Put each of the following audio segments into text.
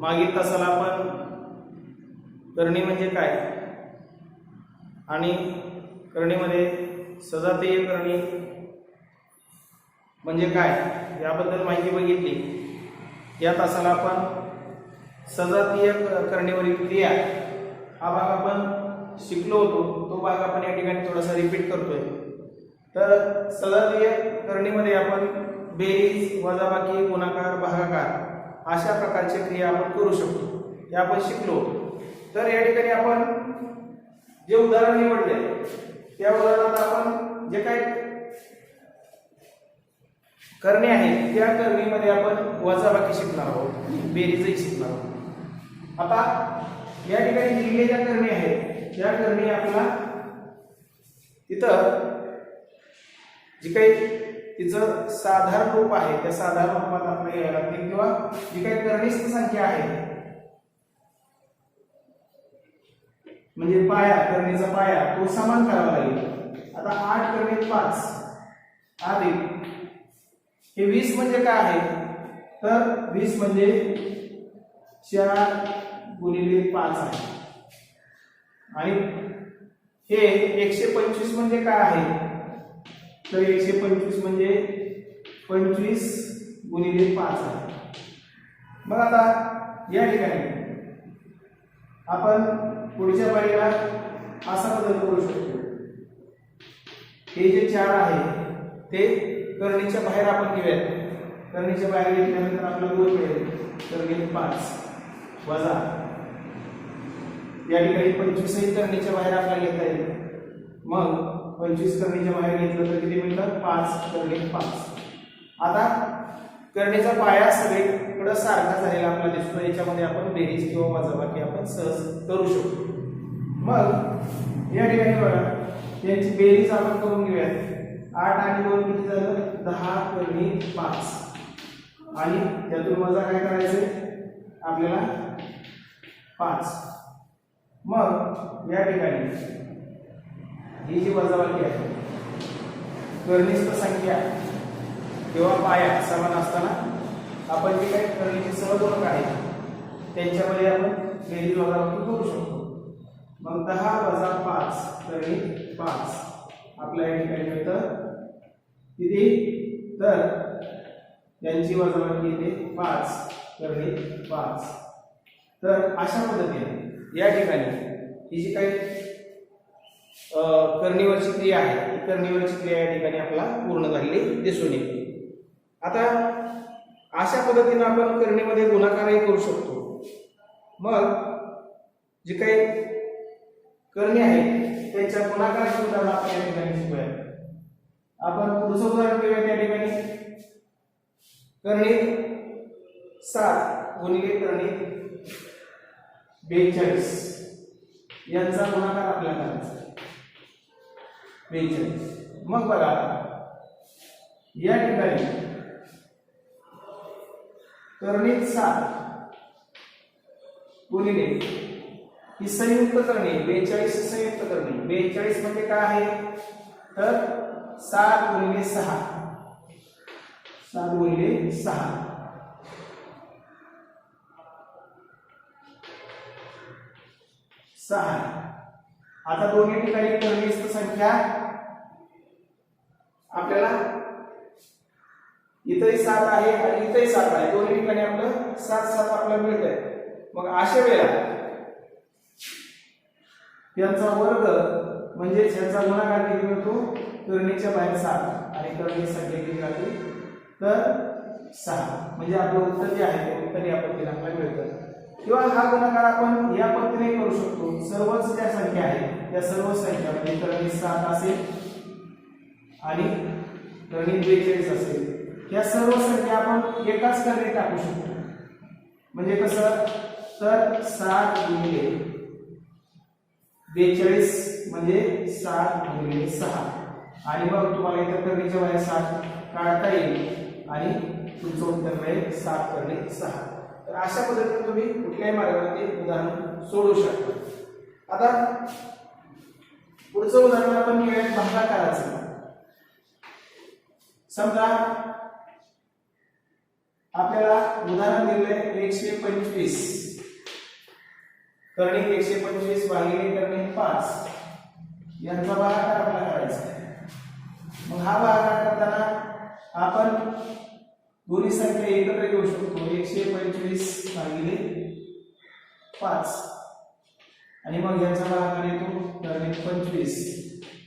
मागील तासाला आपण करणी म्हणजे काय आणि करणीमध्ये सजातीय करणी म्हणजे काय याबद्दल माहिती बघितली। या तासाला आपण सजातीय करणीवरील क्रिया हा भाग आपण शिकलो होतो, तो भाग आपण या ठिकाणी थोडासा रिपीट करतोय। तर सजातीय करणीमध्ये आपण बेरीज, वजाबाकी, गुणाकार, भागाकार अशा प्रकारच्या क्रिया आपण करू शकतो, हे आपण शिकलो। तर या ठिकाणी आपण जे उदाहरण निवडले त्या उदाहरणात आपण जे काही करणे आहेत त्या करणीमध्ये आपण वजाबाकी शिकणार आहोत, बेरीजही शिकणार आहोत। आता या ठिकाणी दिलेल्या ज्या करणी आहेत त्या करणी आपल्याला तिथं जी काही तिचं साधारण रूप आहे त्या साधारण रूपात आपल्याला यायला लागते, किंवा जी काही करणीस्थ संख्या आहे म्हणजे पाया, करणीचा पाया तो समान करावा लागेल। आता 8 करणे 5 अधिक हे 20 म्हणजे काय आहे, तर 20 म्हणजे 4 गुणिले 5 आहे। आणि हे 125 म्हणजे काय आहे, तर 125 म्हणजे 25 गुणिले 5 आहे। मग आता या ठिकाणी आपण पुढच्या पायरीला असा बदल करू शकतो, हे जे 4 आहे ते करणीच्या बाहेर आपण घेऊयात। करणीच्या बाहेर घेतल्यानंतर आपल्याला 2 मिळेल, तर घेत 5 वजा या ठिकाणी 25 ही करणीच्या बाहेर आपल्याला घेता येईल। मग 25 करणीच्या बाहेर घेतलं तर किती मिळतं, 5 करणे 5। आता करणीचा पाया सगळीकडे सारखा झालेला आपल्याला दिसतो, याच्यामध्ये आपण बेरीज किंवा वजाबाकी आपण सहज करू शकतो। मग या ठिकाणी बघा यांची बेरीज आपण करून घेऊयात। 8 आणि 2 किती झालं, 10 करणे 5 आणि त्यातून वजा काय करायचं आपल्याला 5। मग या ठिकाणी ही जी वजाबाकी आहे करणीस्थ संख्या किंवा पाया समान असताना आपण जे काही करणीचे सहगुणक आहेत त्यांच्यामध्ये आपण बेरीज वजाबाकी करू शकतो। मग 10 वजा 5 करणे 5 आपल्या या ठिकाणी मिळतं किती, तर यांची वजाबाकी येते 5 करणे 5। तर अशा पद्धतीने या ठिकाणी ही जी काही करणीवरची क्रिया आहे ती करणीवरची क्रिया या ठिकाणी आपल्याला पूर्ण झालेली दिसून येते। आता अशा पद्धतीने आपण करणीमध्ये गुणाकारही करू शकतो। मग जे काही करणे आहेत त्यांच्या गुणाकाराची उदाहरण आपण या ठिकाणी शिकूया। आपण पुढचं उदाहरण घेऊया। त्या ठिकाणी करणे 7 गुणिले करणे 42 यांचा गुणाकार आपल्याला करायचा 42। मग बघा या ठिकाणी करणे 7 गुणिले ही संयुक्त करणे 42 संयुक्त करणे। 42 म्हणजे काय आहे, तर 7 गुणिले 6 7 गुणिले 6 6। आता दोन्ही ठिकाणी करणीस्थ संख्या आपल्याला इथेही 7 आहे आणि इथेही 7 आहे, दोन्ही ठिकाणी आपलं 7 7 आपल्याला मिळतंय। मग अशा वेळेला यांचा वर्ग म्हणजे यांचा गुणाकार किती मिळतो, करणीच्या बाहेर 7 आणि करणीय संख्या किती राहते, तर 6। म्हणजे आपलं उत्तर जे आहे ते उत्तर या पद्धतीने आपल्याला मिळतं। किंवा हा गुणाकार आपण या पद्धतीने करू शकतो, सर्वच ज्या संख्या आहेत त्या सर्व संख्या म्हणजे करणी 7 असेल आणि करणी 42 असेल, या सर्व संख्या आपण एकाच करणीत टाकू शकतो। म्हणजे कसं, तर 7 गुणिले 42 म्हणजे 7 गुणिले 6 आणि मग तुम्हाला इतर करणीच्या बाहेर 7 काढता येईल आणि तुमचं उत्तर मिळेल 7 करणे 6। तर अशा पद्धतीने तुम्ही कुठल्याही मार्गाने उदाहरण सोडवू शकता। आता पुढचं उदाहरण आपण घेऊया भागाकाराचं। समजा आपल्याला उदाहरण दिलेले 125 कर्णिक 125 भागिले कर्णिक 5 यांचा भागाकार आपल्याला करायचा आहे. मग हा भागाकार करताना आपण दोन्ही संख्या एकत्र घेऊ शकतो. 125 भागिले 5 आणि मग यांचा भागाकार येतो कर्णिक 25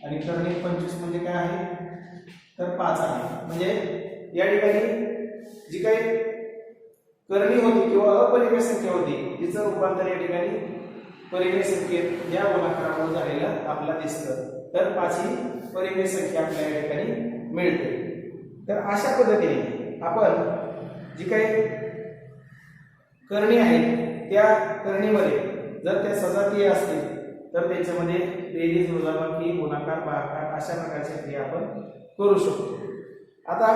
आणि कर्णिक 25 म्हणजे काय आहे तर 5 आहे. म्हणजे या ठिकाणी जी काही कर्णी होती किंवा अपरिमेय संख्या होती तिचं रूपांतर या ठिकाणी परिमेय संख्येत या गुणाकारामुळे झालेलं आपल्याला दिसतं. तर 5 ही परिमेय संख्या आपल्याला या ठिकाणी मिळते. तर अशा पद्धतीने आपण जी काही कर्णी आहेत त्या कर्णीमध्ये जर त्या सजातीय असतील तर त्याच्यामध्ये बेरीज वजाबाकी गुणाकार भागाकार अशा प्रकारच्या क्रिया आपण करू शकतो. आता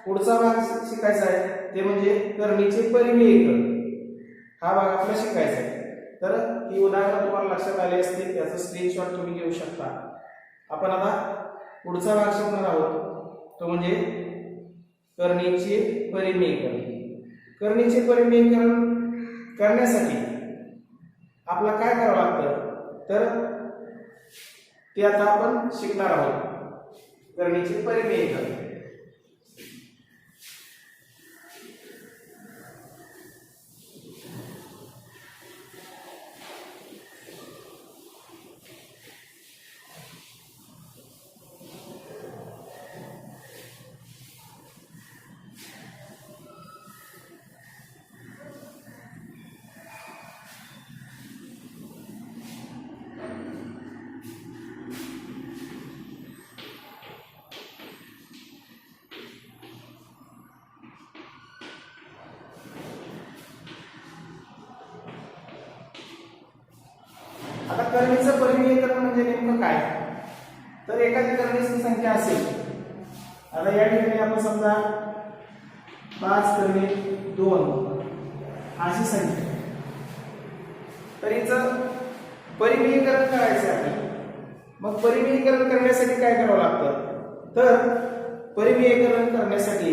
पुढचा भाग शिकायचा आहे ते म्हणजे करणीचे परिमेयीकरण. हा भाग आपल्याला शिकायचा आहे. तर ही उदाहरणं तुम्हाला लक्षात आली असतील त्याचा स्क्रीनशॉट तुम्ही घेऊ शकता. आपण आता पुढचा भाग शिकणार आहोत तो म्हणजे करणीचे परिमेयीकरण. करणीचे परिमेयीकरण करण्यासाठी आपल्याला काय करावं लागतं तर ते आता आपण शिकणार आहोत. करणीचे परिमेयीकरण आता करणीचं परिमेयीकरण म्हणजे नेमकं काय तर एखादी करणीची संख्या असेल. आता या ठिकाणी आपण समजा 5 कर्णिक 2 अशी संख्या तर हिचं परिमेयीकरण करायचं आहे आपल्याला. मग परिमेयीकरण करण्यासाठी काय करावं लागतं तर परिमेयीकरण करण्यासाठी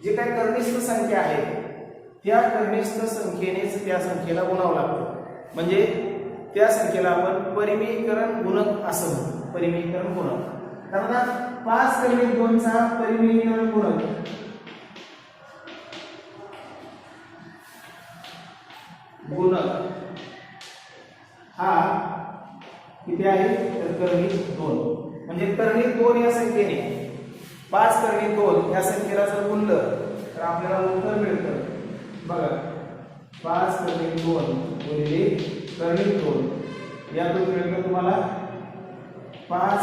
जे काही कर्निष्ठ संख्या आहे त्या कर्निष्ठ संख्येनेच त्या संख्येला गुणावं लागतं. म्हणजे त्या संख्येला आपण परिमेयीकरण गुणक असं म्हणतो. परिमेयीकरण गुणक कारण 5 कर्णिक 2 चा परिमेयीकरण गुणक हा किती आहे तर कर्णिक 2. म्हणजे कर्णिक 2 या संख्येने 5 कर्णिक 2 या संख्येला जर गुणलं तर आपल्याला उत्तर मिळतं. बघा 5 कर्णिक 2 गुणिले कर्णिक 2 यातून मिळतं तुम्हाला 5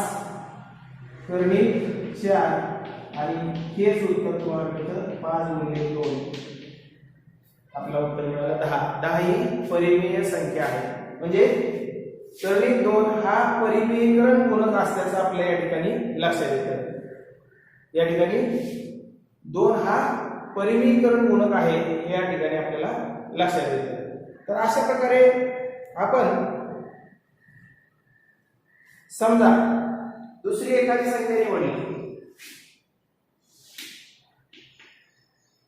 कर्णिक 4 आणि हेच उत्तर तुम्हाला मिळतं 5 गुणिले 2. आपला उत्तर मिळालं 10. 10 ही परिमेय संख्या आहे. म्हणजे कर्णिक 2 हा परिमेयीकरण गुणक असल्याचं आपल्या या ठिकाणी लक्षात येतं. या ठिकाणी 2 हा परिमेयीकरण गुणक आहे हे या ठिकाणी आपल्याला लक्षात येतं. तर अशा प्रकारे आपण समजा दुसरी एखादी संख्या निवडली.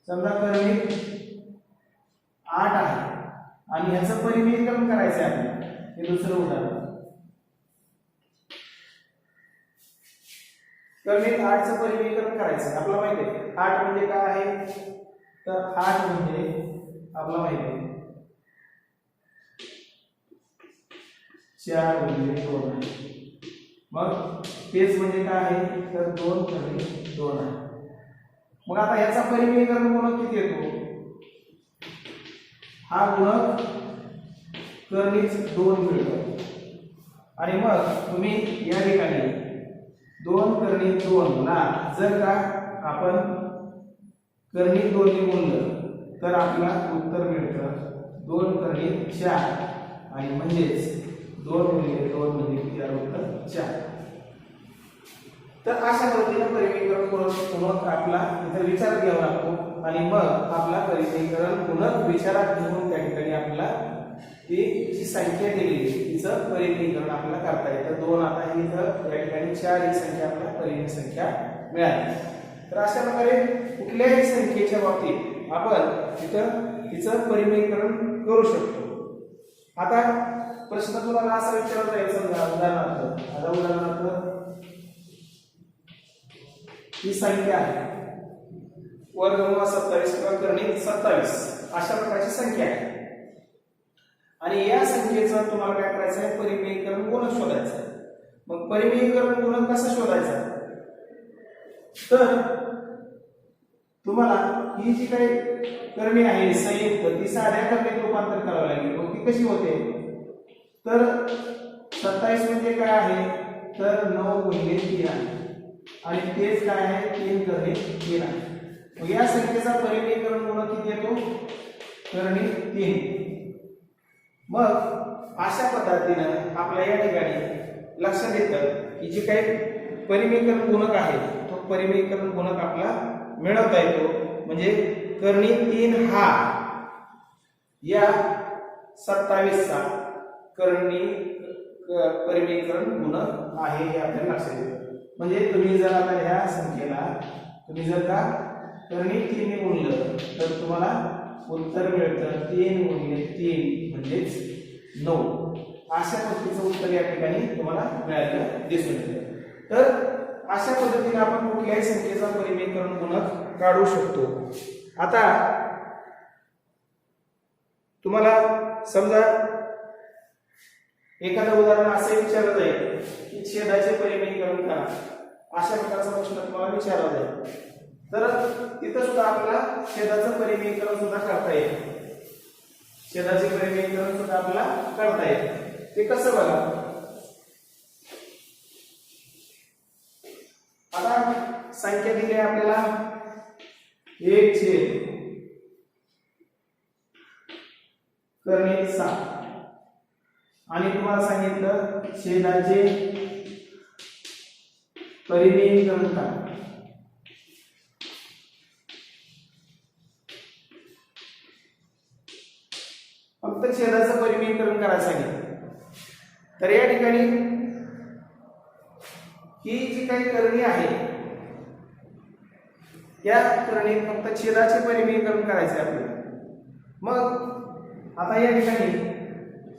समजा कर्णिक 8 आहे आणि ह्याचं परिमेयीकरण करायचं आहे आपल्याला. हे दुसरं उदाहरण कर्णिक 8 चं परिमेयीकरण करायचं आहे. आपल्याला माहिती आहे 8 म्हणजे काय आहे तर 8 म्हणजे आपल्याला माहिती आहे 4 गुणिले 2 आहे. मग तेच म्हणजे काय आहे तर 2 कर्णिक 2 आहे. मग आता याचा परिमेयीकरण गुणक किती येतो हा गुणक कर्णिक 2 मिळतो. आणि मग तुम्ही या ठिकाणी 2 कर्णिक 2 ला जर का आपण कर्णिक 2 ने गुणलं तर आपल्याला उत्तर मिळतं 2 कर्णिक 4 आणि म्हणजेच 2 गुणिले 2 म्हणजे किती आलं उत्तर 4. तर अशा पद्धतीने परिमेयीकरण गुणक आपला इथे विचारात घ्यावा लागतो आणि मग आपला परिमेयीकरण गुणक विचारात घेऊन त्या ठिकाणी आपल्याला ती जी संख्या दिलेली तिचं परिमेयीकरण आपल्याला करता येतं. 2 आता ही इथं या ठिकाणी 4 ही संख्या आपल्याला परिमेय संख्या मिळाली. तर अशा प्रकारे कुठल्याही संख्येच्या बाबतीत आपण तिचं परिमेयीकरण करू शकतो. आता प्रश्न तुम्हाला असा विचारता येईल, समजा उदाहरणार्थ ही संख्या आहे, वर्गमूळ 27 किंवा करणी 27 अशा प्रकारची संख्या आहे आणि या संख्येचं तुम्हाला काय करायचं आहे, परिमेयीकरण गुणक शोधायचं आहे. मग परिमेयीकरण गुणक कसा शोधायचा, तर तुम्हाला ही जी काही करणी आहे संयुक्त ती साध्या करण्यात रूपांतर करावं लागेल. मग ती कशी होते, तर 27 म्हणजे काय आहे, तर 9 गुणिले 3 आहे आणि तेच काय आहे, 3 करणे 3 आहे. मग या संख्येचा परिमेयीकरण गुणक किती येतो, करणे 3. मग अशा पद्धतीनं आपल्या या ठिकाणी लक्षात येतं की जे काही परिमेयीकरण गुणक आहे तो परिमेयीकरण गुणक आपला मिळवता येतो. म्हणजे करणी 3 हा या 27चा करणी परिमेयीकरण गुणक आहे हे आपल्याला लक्षात येतं. म्हणजे तुम्ही जर आता ह्या संख्येला तुम्ही जर का करणी 3 ने गुणलं तर तुम्हाला उत्तर मिळतं 3 गुणिले 3 म्हणजेच 9. अशा पद्धतीचं उत्तर या ठिकाणी तुम्हाला मिळालेलं दिसून येतं. तर अशा पद्धतीने आपण कुठल्याही संख्येचा परिमेयीकरण गुणक काढू शकतो. आता तुम्हाला समजा एखादं उदाहरण असं विचारलं जाईल की छेदाचे परिमेयीकरण करा, अशा प्रकारचा प्रश्न तुम्हाला विचारला जाईल. तर तिथं सुद्धा आपल्याला छेदाचं परिमेयीकरण सुद्धा करता येईल. छेदाचे परिमेयीकरण सुद्धा आपल्याला करता येईल. ते कसं बघा, आता संख्या दिली आहे आपल्याला 1 छेद करणे 7 आणि तुम्हाला सांगितलं छेदाचे परिमेयीकरण करा. फक्त छेदाचं परिमेयीकरण करायला सांगितलं. तर या ठिकाणी ही जी काही करणी आहे त्या करणीत फक्त छेदाचे परिमेयीकरण करायचे आपल्याला. मग आता या ठिकाणी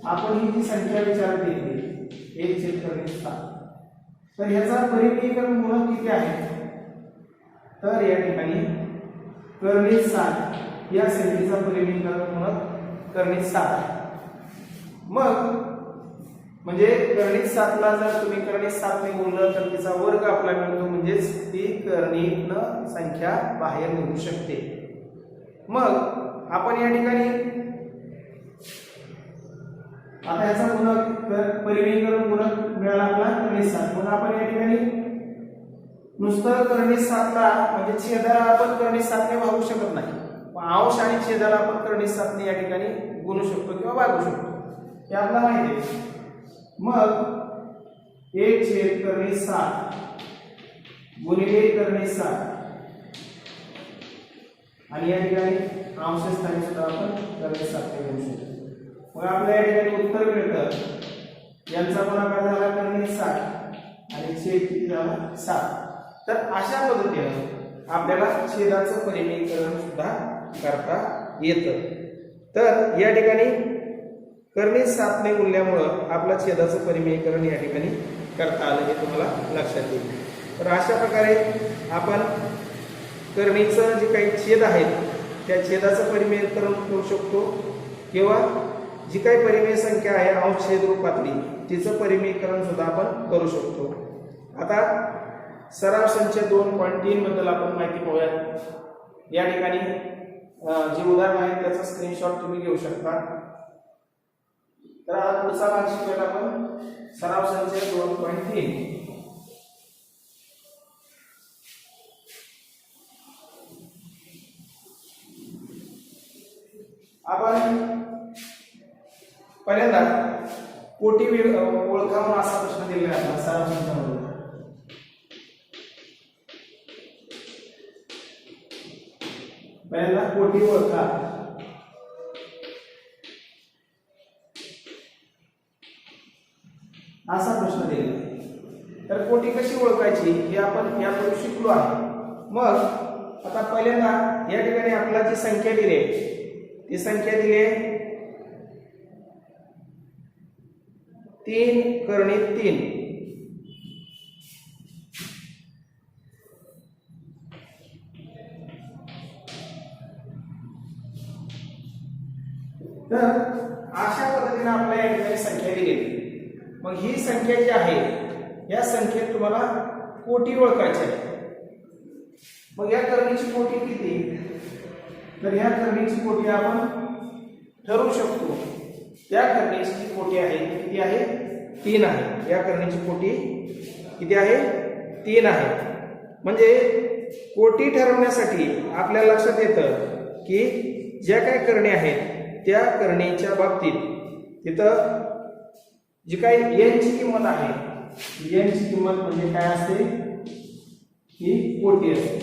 आपण ही जी संख्या विचारात घेतली 1 छेद करणे 7, तर ह्याचा परिमेयीकरण गुणक किती आहे, तर या ठिकाणी करणे 7 या संख्येचा परिमेयीकरण गुणक करणे 7 आहे. मग म्हणजे करणी 7 ला जर तुम्ही करणी 7 ने गुणलं तर तिचा वर्ग आपला मिळतो, म्हणजेच ती करणीतनं संख्या बाहेर निघू शकते. मग आपण या ठिकाणी आता याचा गुणक परिमेयीकरण गुणक मिळाला आपला करणी 7. मग आपण या ठिकाणी नुसतं करणी 7 ला म्हणजे छेदाला आपण करणी 7 ने भागू शकत नाही, अंश आणि छेदाला आपण करणी 7 ने या ठिकाणी गुणू शकतो किंवा भागू शकतो, हे आपल्याला माहिती आहे. मग 1 छेद करणे 7 गुणिले करणे 7 आणि या ठिकाणी अंशस्थानी सुद्धा आपण करणे 7 ने गुणू शकतो. मग आपल्या या ठिकाणी उत्तर मिळतं यांचा गुणाकार झाला करणे 7 आणि छेद किती झाला 7. तर अशा पद्धतीने आपल्याला छेदाचं परिमेयीकरण सुद्धा करता येतं. तर या ठिकाणी करणी 7 ने गुणल्यामुळं आपला छेदाचं परिमेयीकरण या ठिकाणी करता आलं हे तुम्हाला लक्षात येईल. तर अशा प्रकारे आपण करणीचं जे काही छेद आहेत त्या छेदाचं परिमेयीकरण करू शकतो किंवा जी काही परिमेय संख्या आहे अंश छेद रूपातली तिचं परिमेयीकरण सुद्धा आपण करू शकतो. आता सराव संच 2.3 बद्दल आपण माहिती पाहूया. या ठिकाणी जे उदाहरण आहे त्याचा स्क्रीनशॉट तुम्ही घेऊ शकता. तर आता पुढचा भाग शिकूया आपण सराव संच 2.3. आपण पहिल्यांदा कोटी ओळखा म्हणून असा प्रश्न दिलेला आहे सराव संचामध्ये. पहिल्यांदा कोटी ओळखा. असा प्रश्न दिलेला. तर कोटी कशी ओळखायची हे आपण यापूर्वी शिकलो आहे. मग आता पहिल्यांदा या ठिकाणी आपल्याला जी संख्या दिली आहे ती संख्या दिली आहे 3 करणे 3. तर अशा पद्धतीने आपल्याला या ठिकाणी संख्या दिली. मग ही संख्या जी आहे या संख्येत तुम्हाला कोटी ओळखायची आहे. मग या करणीची कोटी किती? तर या करणीची कोटी आपण ठरवू शकतो. या करणीची जी कोटी आहे ती किती आहे? 3 आहे. या करणीची कोटी किती आहे? 3 आहे. म्हणजे कोटी ठरवण्यासाठी आपल्या लक्षात येतं की ज्या काही करणे आहेत त्या करणीच्या बाबतीत तिथं जी काही n ची किंमत आहे, n ची किंमत म्हणजे काय असते? ही कोटी असते.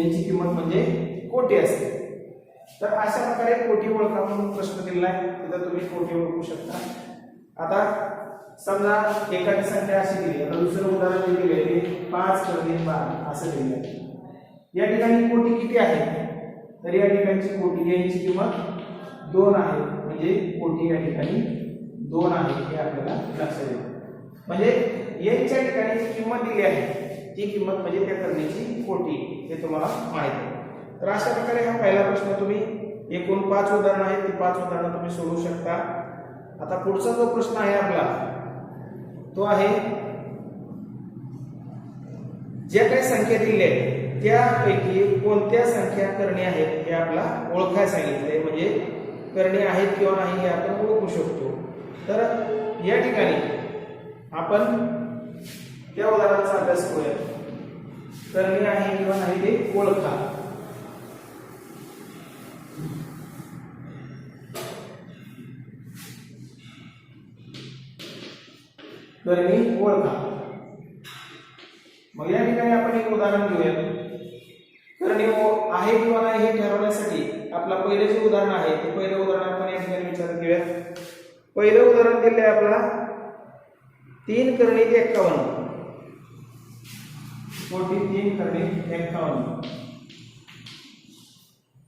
n ची किंमत म्हणजे कोटी असते. तर अशा प्रकारे कोटी ओळखा म्हणून प्रश्न दिलेला आहे. तिथं तुम्ही कोटी ओळखू शकता. आता समजा एखादी संख्या अशी दिली, आता दुसरं उदाहरण दिले आहे 5 करणे 12 असं दिलं आहे. या ठिकाणी कोटी किती आहे? तर या ठिकाणची कोटी n ची किंमत 2 आहे. म्हणजे कोटी या ठिकाणी 2 आहे हे आपल्याला लक्षात येईल. म्हणजे n च्या ठिकाणी जी किंमत दिली आहे ती किंमत म्हणजे त्या करणीची कोटी हे तुम्हाला माहित आहे. तर अशा प्रकारे हा पहिला प्रश्न तुम्ही एकूण 5 उदाहरणं आहेत ती 5 उदाहरणं तुम्ही सोडवू शकता. आता पुढचा जो प्रश्न आहे आपला तो आहे ज्या काही संख्या दिल्या आहेत त्यापैकी कोणत्या संख्या करणे आहेत हे आपल्याला ओळखायला सांगितले. म्हणजे करणे आहेत किंवा नाही हे आपण ओळखू शकतो. तर या ठिकाणी आपण त्या उदाहरणाचा अभ्यास करूया. करणे आहे किंवा नाही ते ओळखा. करणे ओळखा. मग या ठिकाणी आपण एक उदाहरण घेऊया. करणे आहे किंवा नाही हे ठरवण्यासाठी आपला पहिले जे उदाहरण आहे ते पहिले उदाहरण आपण या ठिकाणी विचारात घेऊया. पहिलं उदाहरण दिले आहे आपल्याला 3 करणे 51. कोटी 3 करणे 51.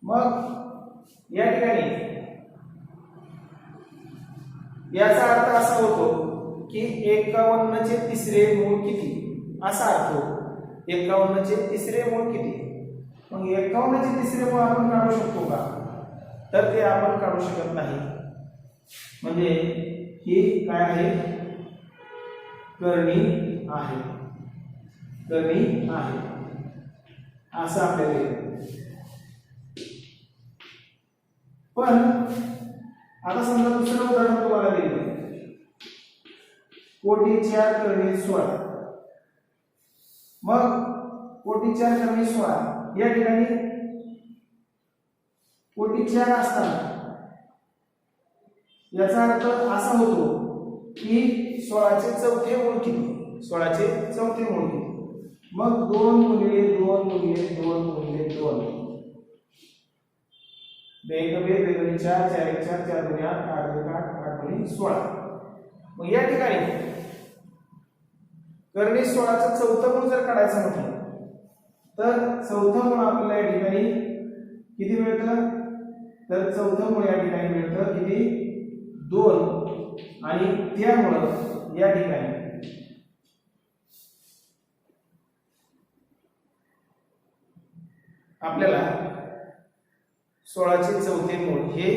मग या ठिकाणी याचा अर्थ असा होतो की 51 चे तिसरे मूळ किती असा अर्थ होतो. 51 चे तिसरे मूळ किती? मग 51 चे तिसरे मूळ आपण काढू शकतो का? तर ते आपण काढू शकत नाही. म्हणजे ही काय आहे? करणी आहे. करणी आहे असं आपल्याला येतं. पण आता समजा दुसरं उदाहरण तुम्हाला दिलं कोटी 4 करणे 16. मग कोटी 4 करणे 16 या ठिकाणी कोटी 4 असताना याचा अर्थ असा होतो की 16 चे चौथे मूळ किती? 16 चे चौथे मूळ किती? मग 2 गुणिले 2 गुणिले 2 गुणिले 2 वेगवेगळे 4 4 1 4 4 2 8 8 2 8 8 गुणिले 16. मग या ठिकाणी करणे 16 चं चौथं मूळ जर काढायचं म्हटलं तर चौथं मूळ आपल्याला या ठिकाणी किती मिळतं? तर चौथं मूळ या ठिकाणी मिळतं किती? 2. आणि त्यामुळं या ठिकाणी आपल्याला 16 चे चौथे मूळ हे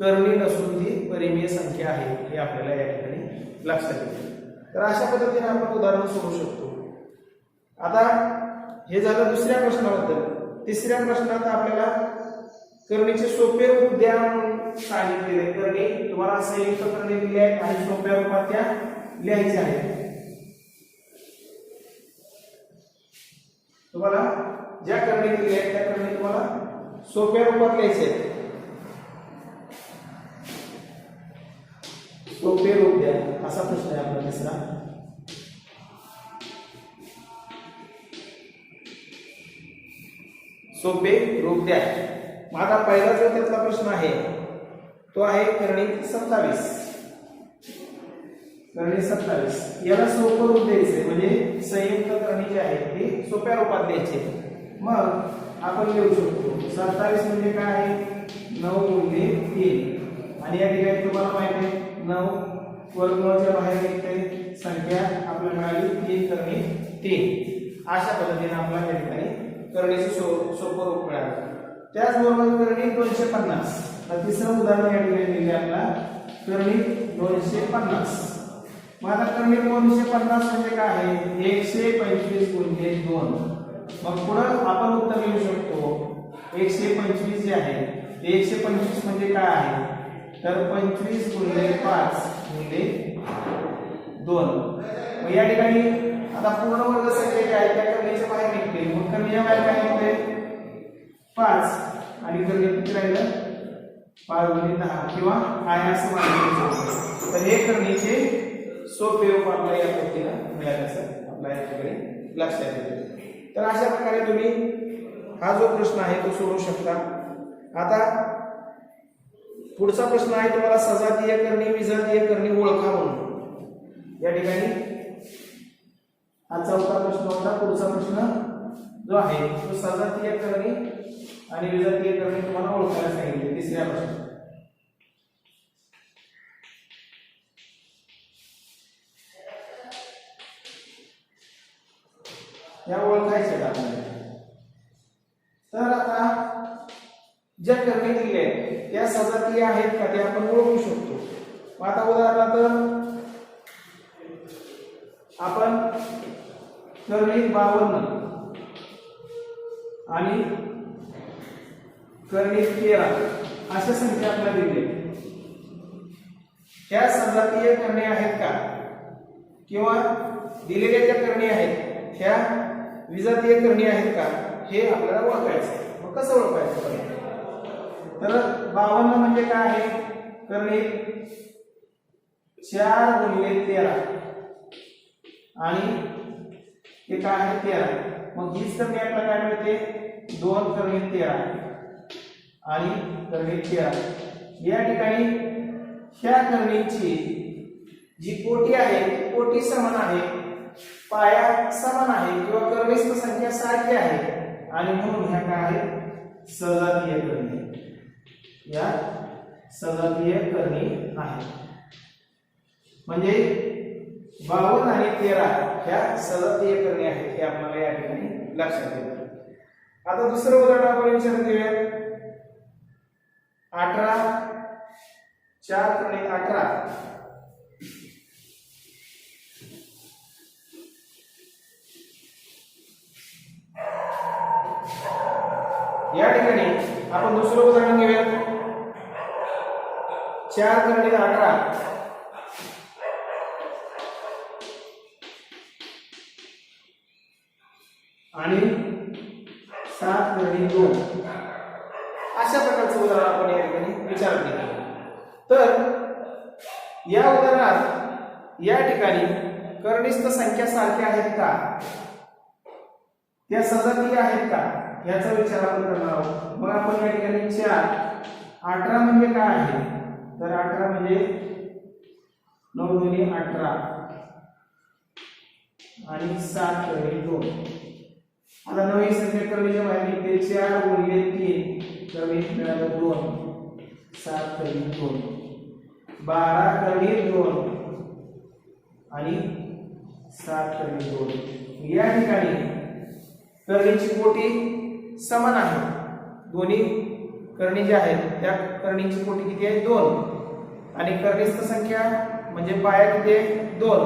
करणी नसून ती परिमेय संख्या आहे हे आपल्याला या ठिकाणी लक्षात येते. तर अशा पद्धतीने आपण उदाहरण सोडवू शकतो. आता हे झालं दुसऱ्या प्रश्नाबद्दल. तिसऱ्या प्रश्नात आपल्याला करणीचे सोपे रूप द्या म्हणून सांगितलेले. करणे तुम्हाला संयुक्त करणे दिले आहेत आणि सोप्या रूपात त्या लिहायच्या आहेत. तुम्हाला ज्या करणे दिले आहेत त्या करणे तुम्हाला सोप्या रूपात लिहायचे आहेत. सोपे रूप द्या असा प्रश्न आहे आपला तिसरा. सोपे रूप द्या. माझा पहिला जो त्यातला प्रश्न आहे तो आहे करणी 27. करणी 27. याला सोपं रूप द्यायचंय म्हणजे संयुक्त करणी जे आहे ती सोप्या रूपात द्यायची. मग आपण लिहू शकतो 27 म्हणजे काय आहे 9 गुणिले 3 आणि या ठिकाणी तुम्हाला माहिती आहे 9 वर्गमूळाच्या बाहेर निघते संख्या आपल्याला मिळाली 3 करणी 3. अशा पद्धतीने आपल्याला या ठिकाणी करणीचे सोपं रूप मिळालं. त्याचबरोबर करणी 250. तर तिसरं उदाहरण या ठिकाणी दिले आपल्याला करणी 250. मग आता करणी 250 म्हणजे काय आहे 125 गुणिले 2. मग पुढे आपण उत्तर लिहू शकतो 125 जे आहे ते 125 म्हणजे काय आहे तर 25 गुणिले 5 गुणिले 2. मग या ठिकाणी आता पूर्ण वर्ग संख्या जी आहे त्या करणीच्या बाहेर निघते. मग करणीच्या बाहेर काय निघते 5 आणि करणी किती राहिलं 5 गुणिले 10 किंवा आहे असं मानलं. तर हे करणीचे सोपे रूप आपल्या या पद्धतीने मिळालं असं आपल्या या ठिकाणी लक्षात येते. तर अशा प्रकारे तुम्ही हा जो प्रश्न आहे तो सोडवू शकता. आता पुढचा प्रश्न आहे तुम्हाला सजातीय करणी विजातीय करणी ओळखा म्हणून. या ठिकाणी हा चौथा प्रश्न होता. पुढचा प्रश्न जो आहे तो सजातीय करणी आणि विजातीय करणी तुम्हाला ओळखायला सांगितले. तिसऱ्या प्रश्न या ओळखायचे आपल्याला. तर आता ज्या करणी दिल्या आहेत त्या सजातीय आहेत का ते आपण ओळखू शकतो. आता उदाहरणार्थ आपण करणी 52 आणि करणी 13 अशा संख्या आपल्याला दिली. त्या सजातीय करणी आहेत का किंवा दिलेल्या ज्या करणी आहेत त्या विजातीय करणी आहेत का हे आपल्याला ओळखायचं. मग कसं ओळखायचं तर 52 म्हणजे काय आहे करणी 4 गुणिले 13 आणि हे काय आहे 13. मग हीच करणी आपल्याला काय मिळते 2 करणी 13 आणि करणी 13. या ठिकाणी ह्या करणीची जी कोटी आहे ती कोटी समान आहे, पाया समान आहे किंवा कर्णिस्थ संख्या सारखी आहे आणि म्हणून ह्या काय आहेत सजातीय करणी. या सजातीय करणी आहे म्हणजे 52 आणि 13 ह्या सजातीय करणी आहेत हे आपल्याला या ठिकाणी लक्षात येतं. आता दुसरं उदाहरण आपण विचार करूया 18 4 करणी 18 या ठिकाणी आपण दुसरं उदाहरण घेऊया 4 करणी 18 आणि 7 करणी 2 अशा प्रकारचं उदाहरण आपण या ठिकाणी विचारात घेतलं. तर या उदाहरणात या ठिकाणी कर्णिस्थ संख्या सारख्या आहेत का त्या सजातीय आहेत का याचा विचार आपण करणार आहोत. मग आपण या ठिकाणी 4 18 म्हणजे काय आहे तर 18 म्हणजे 9 दुनी 18 आणि 7 करणी 2. आता नवी संख्या करणीच्या बाहेर निघते 4 गुणिले 3 करणी मिळालं 2 7 करणी 2 12 करणी 2 आणि 7 करणी 2. या ठिकाणी करणीची कोटी समान आहे. दोन्ही करणी ज्या आहेत त्या करणीची कोटी किती आहे 2 आणि कर्णिस्थ संख्या म्हणजे पाया किती आहे 2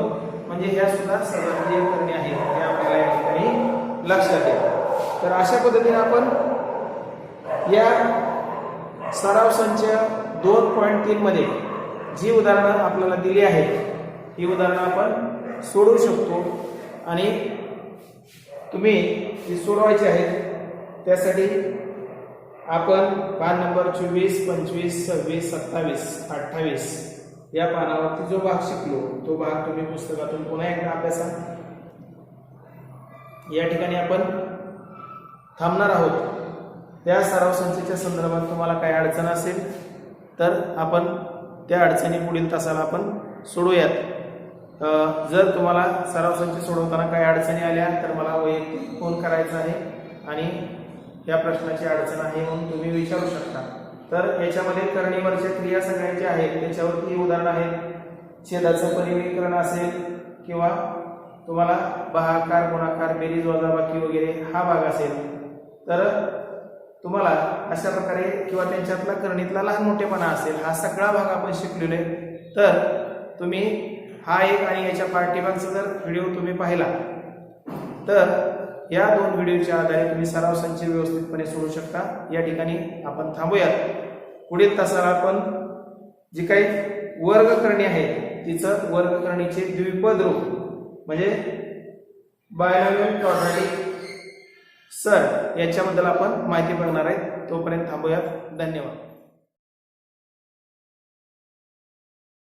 म्हणजे ह्या सुद्धा सजातीय करणी आहेत हे आपल्याला या ठिकाणी लक्षात येतं. तर अशा पद्धतीने आपण या सराव संच 2.3 मध्ये जी उदाहरणं आपल्याला दिली आहेत ही उदाहरणं आपण सोडवू शकतो आणि तुम्ही जी सोडवायची आहेत त्यासाठी आपण पान नंबर 24, 25, 26, 27, 28 या पानावरती जो भाग शिकलो तो भाग तुम्ही पुस्तकातून पुन्हा एकदा अभ्यासा. या ठिकाणी आपण थांबणार आहोत. त्या सराव संचाच्या संदर्भात तुम्हाला काही अडचण असेल तर आपण त्या अडचणी पुढील तासाला आपण सोडूयात. जर तुम्हाला सराव संच सोडवताना काही अडचणी आल्या तर मला वैयक्तिक फोन करायचा आहे आणि या प्रश्नाची अडचण आहे म्हणून तुम्ही विचारू शकता. तर याच्यामध्ये करणीवरच्या क्रिया सगळ्यांच्या आहेत, त्याच्यावरती उदाहरण आहेत. छेदाचं परिमीकरण असेल किंवा तुम्हाला भागाकार, गुणाकार, बेरीज, वजाबाकी वगैरे हा भाग असेल तर तुम्हाला अशा प्रकारे किंवा त्यांच्यातला करणीतला लहान मोठेपणा असेल, हा सगळा भाग आपण शिकलेलो आहे. तर तुम्ही हा एक आणि याच्या पाठीमागचा जर व्हिडिओ तुम्ही पाहिला तर या 2 व्हिडिओच्या आधारे तुम्ही सराव संच व्यवस्थितपणे सोडवू शकता. या ठिकाणी आपण थांबूयात. पुढील तासाला आपण जी काही वर्गकरणी आहे तिचं वर्गकरणीचे द्विपद रूप म्हणजे बायनॉमियल क्वाड्रॅटिक सर याच्याबद्दल आपण माहिती बघणार आहे. तोपर्यंत थांबूयात. धन्यवाद.